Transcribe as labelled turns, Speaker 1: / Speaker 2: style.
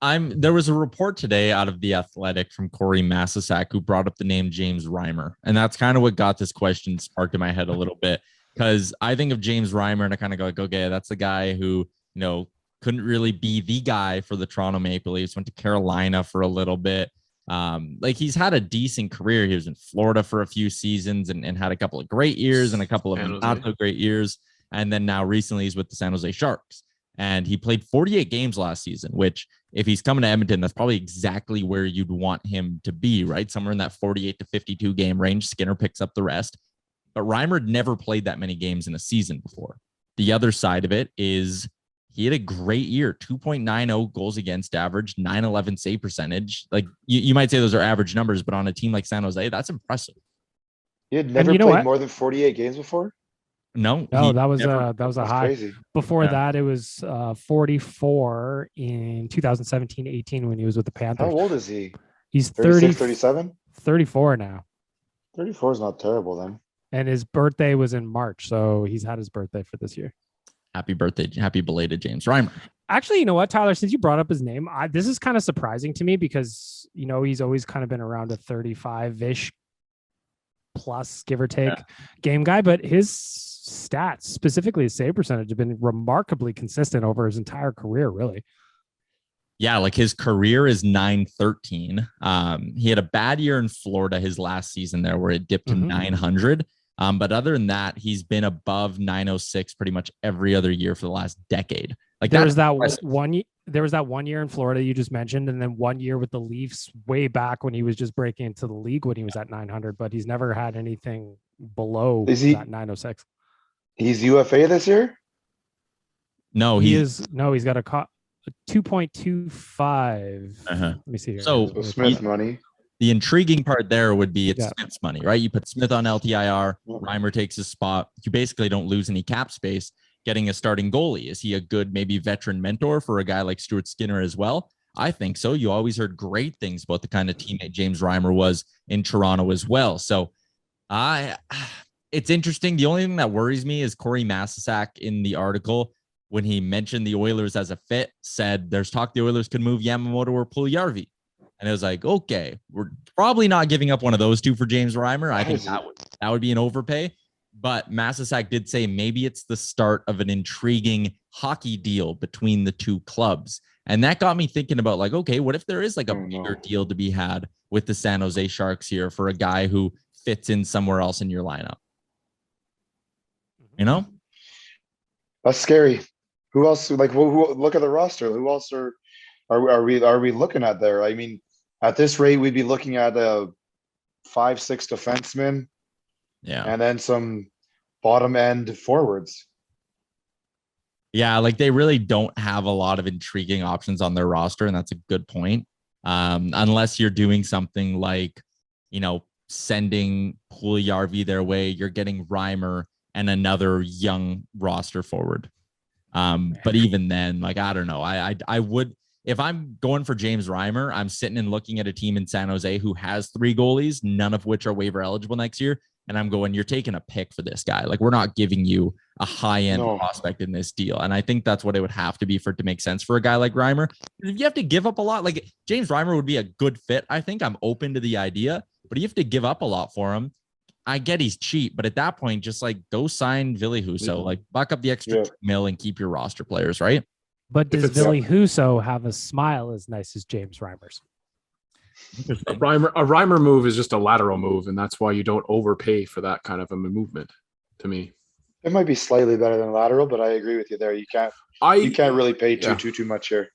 Speaker 1: There was a report today out of The Athletic from Corey Masisak who brought up the name James Reimer. And that's kind of what got this question sparked in my head a little bit. Because I think of James Reimer and I kind of go like, okay, that's the guy who, couldn't really be the guy for the Toronto Maple Leafs, went to Carolina for a little bit. Like he's had a decent career. He was in Florida for a few seasons and had a couple of great years and a couple of not so great years. And then now recently he's with the San Jose Sharks. And he played 48 games last season, which if he's coming to Edmonton, that's probably exactly where you'd want him to be, right? Somewhere in that 48 to 52 game range. Skinner picks up the rest. But Reimer never played that many games in a season before. The other side of it is he had a great year, 2.90 goals against average, 911 save percentage. Like you might say those are average numbers, but on a team like San Jose, that's impressive.
Speaker 2: He had never played more than 48 games before?
Speaker 1: No,
Speaker 3: that was a high.
Speaker 2: Crazy.
Speaker 3: Before that, it was 44 in 2017-18 when he was with the Panthers.
Speaker 2: How old is he?
Speaker 3: He's
Speaker 2: 36, 37?
Speaker 3: 34 now.
Speaker 2: 34 is not terrible then.
Speaker 3: And his birthday was in March, so he's had his birthday for this year.
Speaker 1: Happy birthday. Happy belated James Reimer.
Speaker 3: Actually, you know what, Tyler, since you brought up his name, this is kind of surprising to me because, he's always kind of been around a 35-ish plus, give or take, game guy. But his stats, specifically his save percentage, have been remarkably consistent over his entire career, really.
Speaker 1: Yeah, like his career is 913. He had a bad year in Florida his last season there where it dipped to 900. But other than that, he's been above 906 pretty much every other year for the last decade. Like
Speaker 3: there was that one year in Florida you just mentioned, and then 1 year with the Leafs way back when he was just breaking into the league when he was at 900, but he's never had anything below that 906.
Speaker 2: He's UFA this year?
Speaker 1: No,
Speaker 3: he's got a 2.25.
Speaker 1: Let
Speaker 3: me see here.
Speaker 2: So Smith money.
Speaker 1: The intriguing part there would be Smith's money, right? You put Smith on LTIR, Reimer takes his spot. You basically don't lose any cap space getting a starting goalie. Is he a good, maybe veteran mentor for a guy like Stuart Skinner as well? I think so. You always heard great things about the kind of teammate James Reimer was in Toronto as well. So it's interesting. The only thing that worries me is Corey Masisak in the article, when he mentioned the Oilers as a fit, said there's talk the Oilers could move Yamamoto or Puljujarvi. And it was like, okay, we're probably not giving up one of those two for James Reimer. I think that would be an overpay. But Masisak did say maybe it's the start of an intriguing hockey deal between the two clubs. And that got me thinking about like, okay, what if there is like a bigger deal to be had with the San Jose Sharks here for a guy who fits in somewhere else in your lineup?
Speaker 2: That's scary. Who else? Like, who look at the roster. Who else are we looking at there? I mean, at this rate, we'd be looking at a 5-6 defenseman, and then some bottom end forwards.
Speaker 1: Yeah, like they really don't have a lot of intriguing options on their roster, and that's a good point. Unless you're doing something like, sending Puljujarvi their way, you're getting Reimer and another young roster forward. But even then, like, I don't know. I would, if I'm going for James Reimer, I'm sitting and looking at a team in San Jose who has 3 goalies, none of which are waiver eligible next year. And I'm going, you're taking a pick for this guy. Like, we're not giving you a high-end prospect in this deal. And I think that's what it would have to be for it to make sense for a guy like Reimer. If you have to give up a lot, like James Reimer would be a good fit. I think I'm open to the idea, but you have to give up a lot for him. I get he's cheap, but at that point, just like go sign Ville Husso, like buck up the extra mil and keep your roster players, right?
Speaker 3: But does Ville Husso have a smile as nice as James Reimer's?
Speaker 4: A Reimer move is just a lateral move, and that's why you don't overpay for that kind of a movement. To me,
Speaker 2: it might be slightly better than lateral, but I agree with you there. You can't really pay too much here.